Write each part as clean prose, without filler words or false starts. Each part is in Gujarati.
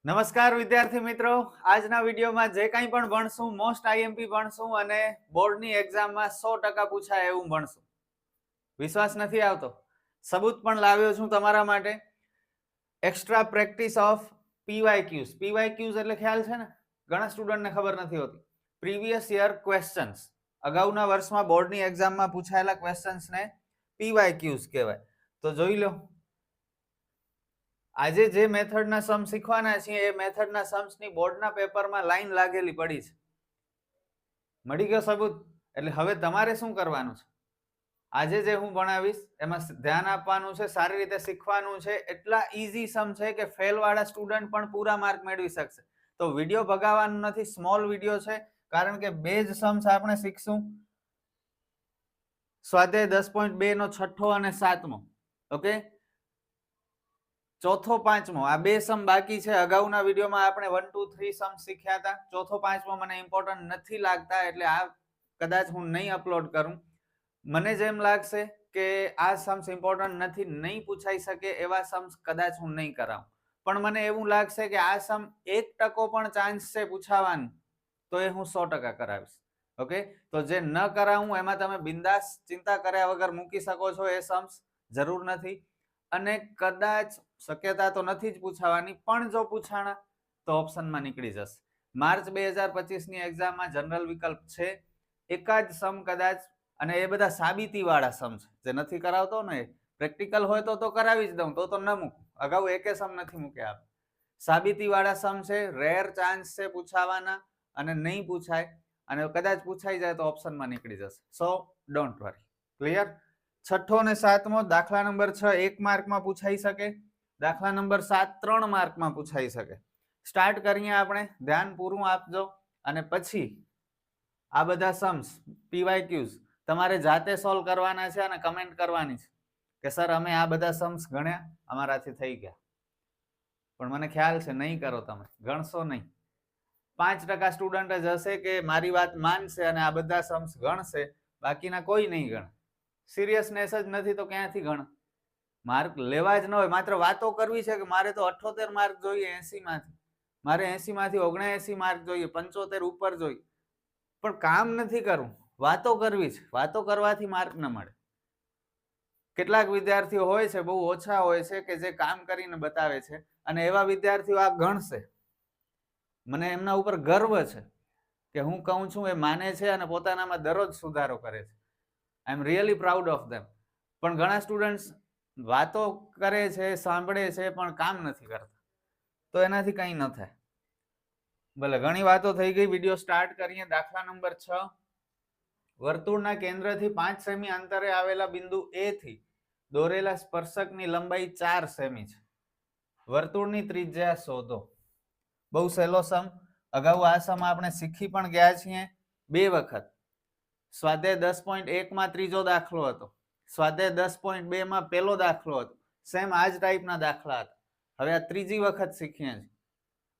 નમસ્કાર વિદ્યાર્થી મિત્રો, આજના વિડીયોમાં જે કંઈ પણ ભણશું મોસ્ટ આઈએમપી ભણશું અને બોર્ડની એક્ઝામમાં 100% પૂછાય એવું ભણશું. વિશ્વાસ નથી આવતો? સબૂત પણ લાવ્યો છું તમારા માટે. Extra practice of PYQs. PYQs એટલે ખ્યાલ છે ને? ઘણા સ્ટુડન્ટને ખબર નથી હોતી. પ્રીવિયસ યર ક્વેશ્ચન્સ, અગાઉના વર્ષમાં બોર્ડની એક્ઝામમાં પૂછાયેલા ક્વેશ્ચન્સને પીવાયક્યુઝ કહેવાય. તો જોઈ લો, આજે જે મેથડના સમ શીખવાના છીએ એ મેથડના सम्सની બોર્ડના પેપરમાં લાઈન લાગેલી પડી છે. મળી ગયો સબૂત? એટલે હવે તમારે શું કરવાનું છે? આજે જે હું ભણાવીશ એમાં ધ્યાન આપવાનું છે, સારી રીતે શીખવાનું છે. એટલા ઈઝી સમ છે કે ફેલ વાળા સ્ટુડન્ટ પણ પૂરા માર્ક મેળવી શકશે. તો વિડીયો ભગાવવાનો નથી, સ્મોલ વિડીયો છે, કારણ કે બે જ सम्स આપણે શીખશું. સ્વાધ્યાય 10.2 નો છઠ્ઠો અને સાતમો. ઓકે, ચોથો પાંચમો આ બે સમ બાકી છે. અગાઉના વિડીયોમાં આપણે 1 2 3 સમ શીખ્યા હતા. ચોથો પાંચમો મને ઇમ્પોર્ટન્ટ નથી લાગતા, એટલે આ કદાચ હું નહીં અપલોડ કરું. મને જેમ લાગશે કે આ सम्स ઇમ્પોર્ટન્ટ નથી, નહીં પૂછાઈ શકે એવા सम्स કદાચ હું નહીં કરાવું. પણ મને એવું લાગશે કે આ સમ 1% પણ ચાન્સ છે પૂછાવાનું, તો એ હું 100% કરાવીશ. ઓકે, તો જે ન કરાવું એમાં તમે બિંદાસ ચિંતા કર્યા વગર મૂકી શકો છો. એ सम्स જરૂર નથી. અને કદાચ શક્યતા તો નથી જ પૂછાવાની, પણ જો પૂછાણા તો ઓપ્શનમાં નીકળી જશે. માર્ચ 2025 ની એક્ઝામમાં જનરલ વિકલ્પ છે. એકાદ સમ કદાચ, અને એ બધા સાબિતી વાળા સમ છે. જે નથી કરાવતો ને, પ્રેક્ટિકલ હોય તો કરાવી જ દઉં, તો ન મૂકું. અગાઉ એકે સમ નથી મૂક્યા. સાબિતી વાળા સમ છે, રેર ચાન્સ છે પૂછાવાના, અને નહીં પૂછાય, અને કદાચ પૂછાઈ જાય તો ઓપ્શનમાં નીકળી જશે. સો ડોન્ટ વરી. ક્લિયર? છઠ્ઠો અને સાતમો, દાખલા નંબર 6 1 માર્કમાં પૂછાઈ શકે. દાખલા નંબર 7 3 માર્કમાં પૂછાઈ શકે. સ્ટાર્ટ કરીએ આપણે. ધ્યાન પૂરું આપજો, અને પછી આ બધા सम्स પીવાયક્યુઝ તમારે જાતે સોલ્વ કરવાના છે અને કમેન્ટ કરવાની છે કે સર અમે આ બધા सम्स ગણ્યા, અમારાથી થઈ ગયા. પણ મને ખ્યાલ છે નહીં કરો, તમે ગણશો નહીં. 5% સ્ટુડન્ટ જ હશે કે મારી વાત માનશે અને આ બધા सम्स ગણશે, બાકીના કોઈ નહીં ગણે. સિરિયસનેસ જ નથી તો ક્યાંથી ગણ? માર્ક લેવા જ ન હોય, માત્ર વાતો કરવી છે કે મારે તો 78 માર્ક જોઈએ 80 માંથી, મારે 80 માંથી 79 માર્ક જોઈએ, 75 ઉપર જોઈએ, પણ કામ નથી કરવું, વાતો કરવી છે. વાતો કરવાથી માર્ક ન મળે. કેટલાક વિદ્યાર્થીઓ હોય છે, બહુ ઓછા હોય છે, કે જે કામ કરીને બતાવે છે, અને એવા વિદ્યાર્થીઓ આ ગણશે. મને એમના ઉપર ગર્વ છે કે હું કહું છું એ માને છે અને પોતાનામાં દરરોજ સુધારો કરે છે. I am really proud of them. પણ ઘણા સ્ટુડન્ટ્સ વાતો કરે છે, સાંભળે છે, પણ કામ નથી કરતા, તો એનાથી કંઈ ન થાય. ભલે ઘણી વાતો થઈ ગઈ, વિડીયો સ્ટાર્ટ કરીએ. દાખલા નંબર 6, વર્તુળના કેન્દ્રથી 5 સેમી અંતરે આવેલા બિંદુ એ થી દોરેલા સ્પર્શકની લંબાઈ 4 સેમી છે. વર્તુળની ત્રિજ્યા શોધો. બહુ સહેલો સમ. અગાઉ આ સમ આપણે શીખી પણ ગયા છીએ 2 વખત. સ્વાધ્યાય 10.1 માં ત્રીજો દાખલો હતો, સ્વાધ્યાય 10.2 માં પહેલો દાખલો હતો. સેમ આ જ ટાઈપના દાખલા હતા. હવે આ ત્રીજી વખત શીખીએ છીએ.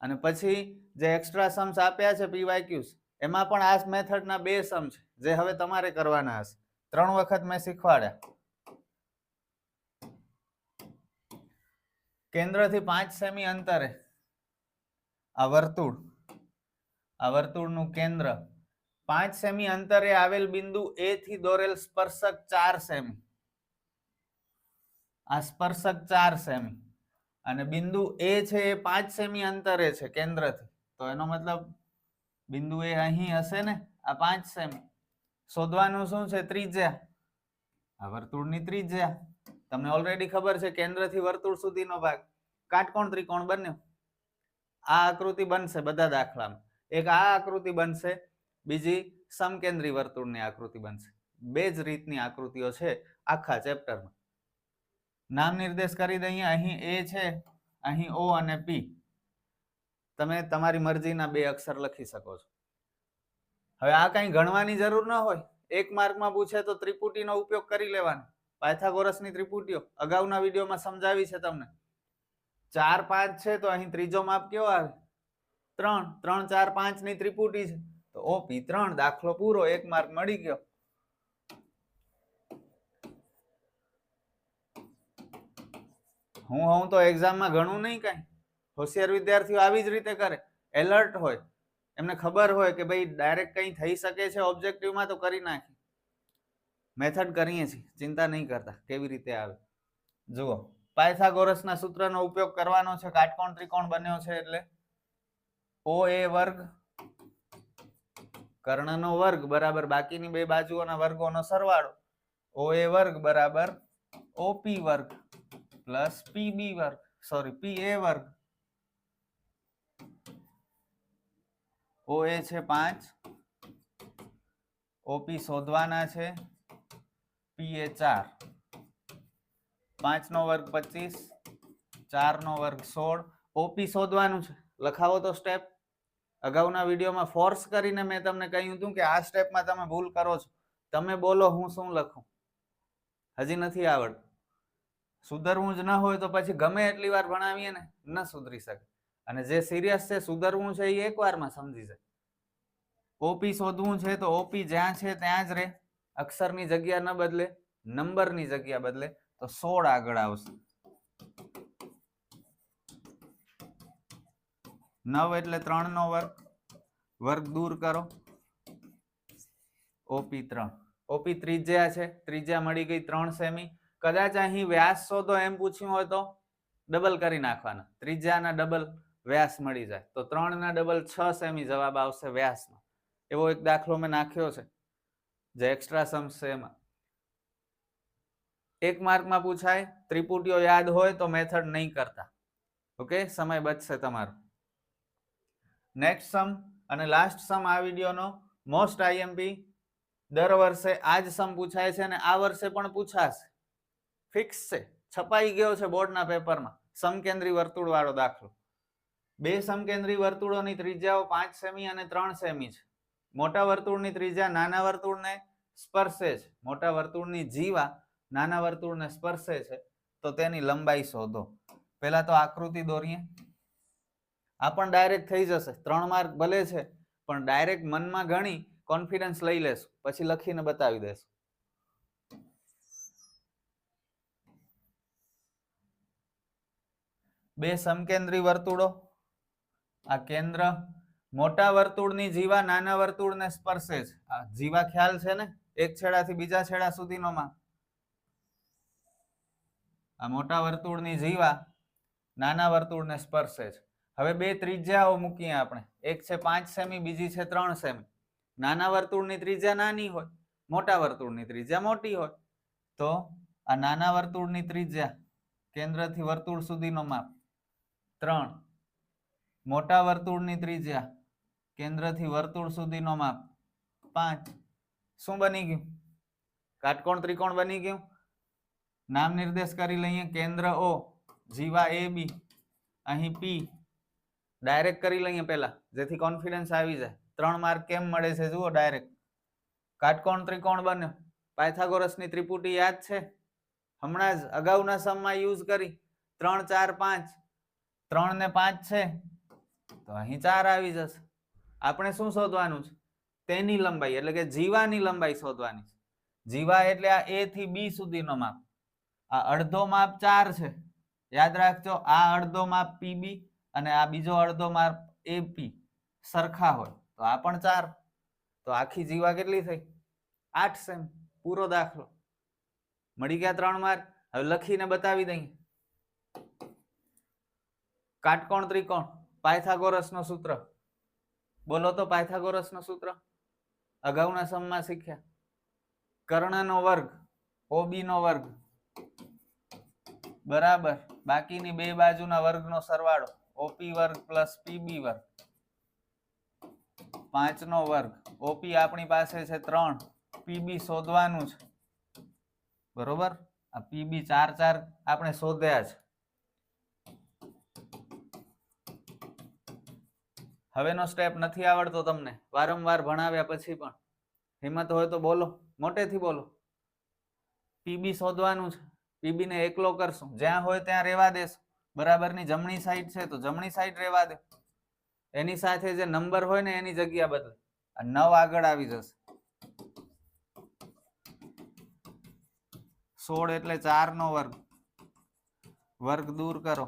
અને પછી જે એક્સ્ટ્રા सम्स આપ્યા છે પીવાયક્યુઝ, એમાં પણ આ મેથડના 2 સમ છે, જે હવે તમારે કરવાના હશે. 3 વખત મેં શીખવાડ્યા. કેન્દ્રથી 5 સેમી અંતરે આ વર્તુળનું કેન્દ્ર 5 સેમી અંતરે આવેલ બિંદુ એ થી દોરેલ સ્પર્શક 4 સેમી. આ સ્પર્શક 4 સેમી, અને બિંદુ એ છે એ 5 સેમી અંતરે છે કેન્દ્રથી, તો એનો મતલબ બિંદુ એ અહીં હશે ને. આ 5 સેમી. શોધવાનું શું છે? ત્રિજ્યા. આ વર્તુળની ત્રિજ્યા તમને ઓલરેડી ખબર છે, કેન્દ્રથી વર્તુળ સુધીનો ભાગ. કાટકોણ ત્રિકોણ બન્યો. આ આકૃતિ બનશે બધા દાખલામાં. એક આ આકૃતિ બનશે, બીજી સમકેન્દ્રી વર્તુળની આકૃતિ બનશે. 2 જ રીતની આકૃતિઓ છે આખા ચેપ્ટરમાં. નામ નિર્દેશ કરી દઈએ. અહીં એ છે, અહીં ઓ અને પી. તમે તમારી મરજીના 2 અક્ષર લખી શકો છો. હવે આ કઈ ગણવાની જરૂર ન હોય. 1 માર્કમાં પૂછે તો ત્રિપુટીનો ઉપયોગ કરી લેવાનો. પાયથાગોરસની ત્રિપુટીઓ અગાઉના વિડીયોમાં સમજાવી છે તમને. 4 5 છે, તો અહીં ત્રીજો માપ કયો આવે? 3. 3 4 5 ની ત્રિપુટી છે, તો ઓપી 3. દાખલો પૂરો. 1 માર્ક મળી ગયો. હું તો એક્ઝામમાં ઘણું નહીં કઈ. હોશિયાર વિદ્યાર્થીઓ આવી જ રીતે કરે, એલર્ટ હોય, એમને ખબર હોય કે ભાઈ ડાયરેક્ટ કંઈ થઈ શકે છે ઓબ્જેક્ટિવમાં તો કરી નાખી. મેથડ કરીએ છીએ, ચિંતા નહીં કરતા કેવી રીતે આવે. જુઓ, પાયથાગોરસના સૂત્રનો ઉપયોગ કરવાનો છે. કાટકોણ ત્રિકોણ બન્યો છે એટલે OA વર્ગ કર્ણનો વર્ગ બરાબર બાકીની બે બાજુઓના વર્ગોનો સરવાળો. OA વર્ગ બરાબર OP વર્ગ પ્લસ PB વર્ગ PA વર્ગ. OA છે 5, OP શોધવાના છે, PA 4. 5 નો વર્ગ 25, 4 નો વર્ગ 16. OP શોધવાનું છે, લખાવો તો સ્ટેપ. અગાઉના વિડીયોમાં ફોર્સ કરીને મેં તમને કહ્યું હતું કે આ સ્ટેપમાં તમે ભૂલ કરો છો. તમે બોલો હું શું લખું, હજી નથી આવડતું. સુધરવું જ ન હોય તો પછી ગમે એટલી વાર ભણાવીએ ને ન સુધરી શકે. અને જે સિરિયસ છે સુધરવું છે એ એકવારમાં સમજી જાય. OP શોધવું છે તો OP જ્યાં છે ત્યાં જ રહે, અક્ષરની જગ્યા ન બદલે, નંબરની જગ્યા બદલે, તો 16 આગળ આવશે. 9 એટલે 3 નો વર્ગ, વર્ગ દૂર કરો, OP 3. OP ત્રિજ્યા છે, ત્રિજ્યા મળી ગઈ 3 સેમી. કદાચ અહીં વ્યાસ શોધો એમ પૂછ્યું હોય તો ડબલ કરી નાખવાના, ત્રિજ્યાના ડબલ વ્યાસ મળી જાય તો 3 ના ડબલ 6 સેમી જવાબ આવશે વ્યાસનો. એવો એક દાખલો મેં નાખ્યો છે જે એક્સ્ટ્રા સમ છે એમાં. 1 માર્કમાં પૂછાય, ત્રિપુટીઓ યાદ હોય તો મેથડ નહીં કરતા. ઓકે, સમય બચશે તમારો. નેક્સ્ટ સમ અને લાસ્ટ સમ આ વિડીયોનો મોસ્ટ આઈએમપી. દર વર્ષે આ જ સમ પૂછાય છે અને આ વર્ષે પણ પૂછાશે, ફિક્સ છે, છપાઈ ગયો છે બોર્ડના પેપરમાં. સમકેન્દ્રી વર્તુળ વાળો દાખલો. બે સમકેન્દ્રી વર્તુળોની ત્રિજ્યાઓ 5 સેમી અને 3 સેમી છે. મોટા વર્તુળની ત્રિજ્યા નાના વર્તુળને સ્પર્શે છે, મોટા વર્તુળની જીવા નાના વર્તુળને સ્પર્શે છે, તો તેની લંબાઈ શોધો. પહેલા તો આકૃતિ દોરીએ. આ પણ ડાયરેક્ટ થઈ જશે, 3 માર્ક ભલે છે પણ ડાયરેક્ટ મનમાં ગણી કોન્ફિડન્સ લઈ લેશું, પછી લખીને બતાવી દેશું. બે સમકેન્દ્રી વર્તુળો, આ કેન્દ્ર, મોટા વર્તુળની જીવા નાના વર્તુળને સ્પર્શે છે. આ જીવા ખ્યાલ છે ને, એક છેડાથી બીજા છેડા સુધીનો માપ. આ મોટા વર્તુળની જીવા નાના વર્તુળને સ્પર્શે છે. હવે બે ત્રિજ્યાઓ મૂકીએ આપણે, એક છે 5 સેમી, બીજી છે 3 સેમી. નાના વર્તુળની ત્રિજ્યા નાની હોય, મોટા વર્તુળની ત્રિજ્યા મોટી હોય, તો આ નાના વર્તુળની ત્રિજ્યા કેન્દ્રથી વર્તુળ સુધીનો માપ 3, મોટા વર્તુળની ત્રિજ્યા કેન્દ્રથી વર્તુળ સુધીનો માપ 5. શું બની ગયું? કાટકોણ ત્રિકોણ બની ગયું. નામ નિર્દેશ કરી લઈએ. કેન્દ્ર O, જીવા AB, અહીં P. ડાયરેક્ટ કરી લઈએ પહેલા, જેથી કોન્ફિડન્સ આવી જાય. 3 માર્ક કેમ મળે છે જુઓ ડાયરેક્ટ. કાટકોણ ત્રિકોણ બન્યો. પાયથાગોરસની ત્રિપુટી યાદ છે, હમણાં જ અગાઉના સમમાં યુઝ કરી. 3, 4, 5. 3 ને 5 છે તો અહીં 4 આવી જશે. આપણે શું શોધવાનું છે? તેની લંબાઈ, એટલે કે જીવાની લંબાઈ શોધવાની છે. જીવા એટલે આ A થી B સુધીનો માપ. આ અડધો માપ 4 છે, યાદ રાખજો. આ અડધો માપ PB અને આ બીજો અડધો માપ AP સરખા હોય તો આ પણ 4. તો આખી જીવા કેટલી થઈ? 8 સેમી. પૂરો દાખલો. મળી ગયા 3 માર્ક. હવે લખીને બતાવી દઈએ. કાટકોણ ત્રિકોણ, પાયથાગોરસનો સૂત્ર બોલો તો. પાયથાગોરસનો સૂત્ર અગાઉના સમમાં શીખ્યા. કર્ણનો વર્ગ OB નો વર્ગ બરાબર બાકીની બે બાજુના વર્ગનો સરવાળો OP વર્ગ પ્લસ PB વર્ગ. 5 નો વર્ગ. OP આપણી પાસે છે 3, PB શોધવાનું છે બરોબર. આ PB 4 4 આપણે શોધ્યા છે. હવેનો સ્ટેપ નથી આવડતો તમને, વારંવાર ભણાવ્યા પછી પણ હિંમત હોય તો બોલો, મોટેથી બોલો. PB શોધવાનું છે. PB ને એકલો કરશું, જ્યાં હોય ત્યાં રહેવા દેશું. બરાબરની જમણી સાઈડ છે તો જમણી સાઈડ રહેવા દે. એની સાથે જે નંબર હોય ને એની જગ્યા બદલે. આ 9 આગળ આવી જશે. 16 એટલે 4 નો વર્ગ, વર્ગ દૂર કરો,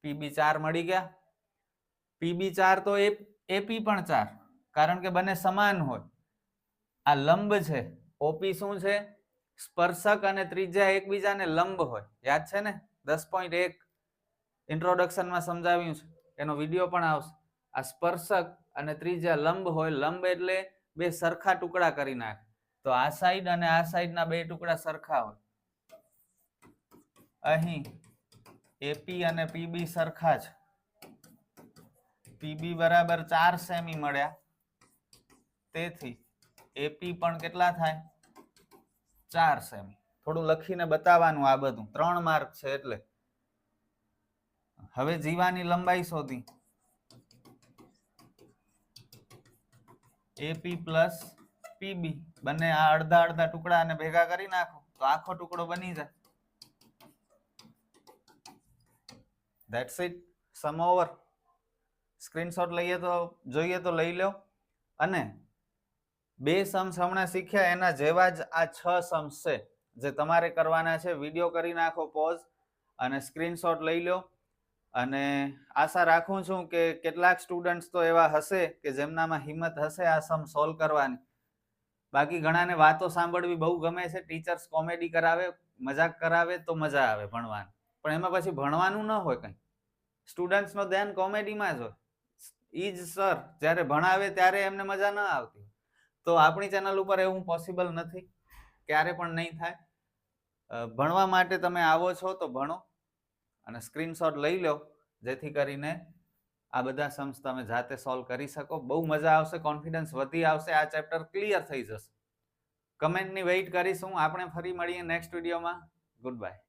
પીબી 4 મળી ગયા. પીબી 4 તો એપી પણ 4, કારણ કે બંને સમાન હોય. આ લંબ છે. ઓપી શું છે? સ્પર્શક અને ત્રિજ્યા એકબીજાને લંબ હોય. યાદ છે ને? 10.1 ઇન્ટ્રોડક્શનમાં સમજાવ્યું છે. એનો વિડીયો પણ આવશે. આ સ્પર્શક અને ત્રિજ્યા લંબ હોય. લંબ એટલે બે સરખા ટુકડા કરી નાખે. તો આ સાઈડ અને આ સાઈડના બે ટુકડા સરખા હોય. અહીં એપી અને પીબી સરખા છે. પીબી બરાબર 4 સેમી મળ્યા. તેથી એપી પણ કેટલા થાય? 4 સેમી. થોડું લખીને બતાવવાનું આ બધું. 3 માર્ક છે એટલે. હવે જીવાની લંબાઈ શોધી. એપી પ્લસ પીબી બંને આ અડધા અડધા ટુકડા અને ભેગા કરી નાખો તો આખો ટુકડો બની જાય. That's it. Sum over. Screenshot જોઈએ તો લઈ લો. અને 2 સમ્સ હમણાં શીખ્યા એના જેવા જ આ 6 સમ્સ છે જે તમારે કરવાના છે. વિડીયો કરી નાખો પોઝ અને સ્ક્રીનશોટ લઈ લો. અને આશા રાખું છું કે કેટલાક સ્ટુડન્ટ્સ તો એવા હશે કે જેમનામાં હિંમત હશે આ સમ સોલ્વ કરવાની. બાકી ઘણાને વાતો સાંભળવી બહુ ગમે છે. ટીચર્સ કોમેડી કરાવે, મજાક કરાવે તો મજા આવે ભણવાની, પણ એમાં પછી ભણવાનું ન હોય કંઈ. સ્ટુડન્ટ્સનો ધ્યાન કોમેડીમાં જ હોય. ઈ જ સર જ્યારે ભણાવે ત્યારે એમને મજા ન આવતી. તો આપણી ચેનલ ઉપર એવું પોસિબલ નથી, ક્યારે પણ નહીં થાય. ભણવા માટે તમે આવો છો તો ભણો અને સ્ક્રીનશોટ લઈ લો, જેથી કરીને આ બધા સમ્સ તમે જાતે સોલ્વ કરી શકો. બહુ મજા આવશે, કોન્ફિડન્સ વધી આવશે, આ ચેપ્ટર ક્લિયર થઈ જશે. કમેન્ટની વેઇટ કરીશું. આપણે ફરી મળીએ નેક્સ્ટ વિડીયોમાં. Good bye.